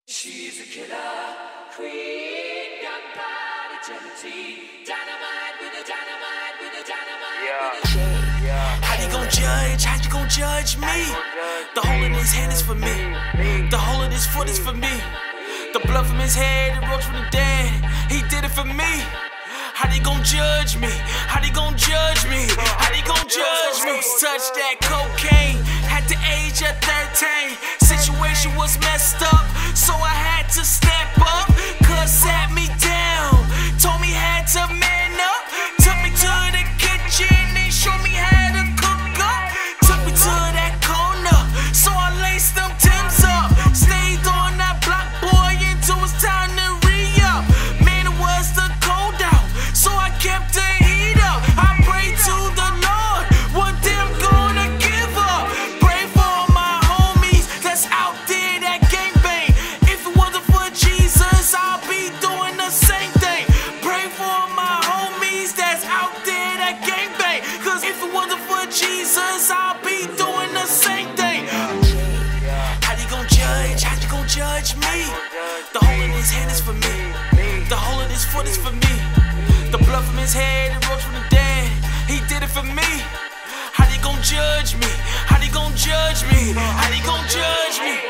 She's a killer queen, gunpowder gelatine, dynamite with a dynamite with a dynamite with a chain. How you gon' judge? How you gon' judge me? The hole in his hand is for me. The hole in his foot is for me. The blood from his head, it rose from the dead. He did it for me. How they gon' judge me? How they gon' judge me? How they gon' judge me? Touch that cocaine at the age of 13. Situation was messed up, so I had to step up. Cuz sat me down, told me had to man up. Took me to the kitchen and showed me how to cook up. Took me to that corner, so I laced them Timbs up. Stayed on that block, boy, until it's time to re-up. Man, it was the cold out, so I kept the heat up. I prayed to the Lord, what them gonna give up? Pray for my homies that's out there that gangbang. If it wasn't for Jesus, I'll be doing the same thing. Pray for my homies that's out there that gangbang. Cause if it wasn't for Jesus, I'll be doing the same thing. How you gon' judge? How you gon' judge me? The hole in his hand is for me. The hole in his foot is for me. The blood from his head, it rose from the dead. He did it for me. How they gon' judge me? How they gon' judge me? How they gon' judge me?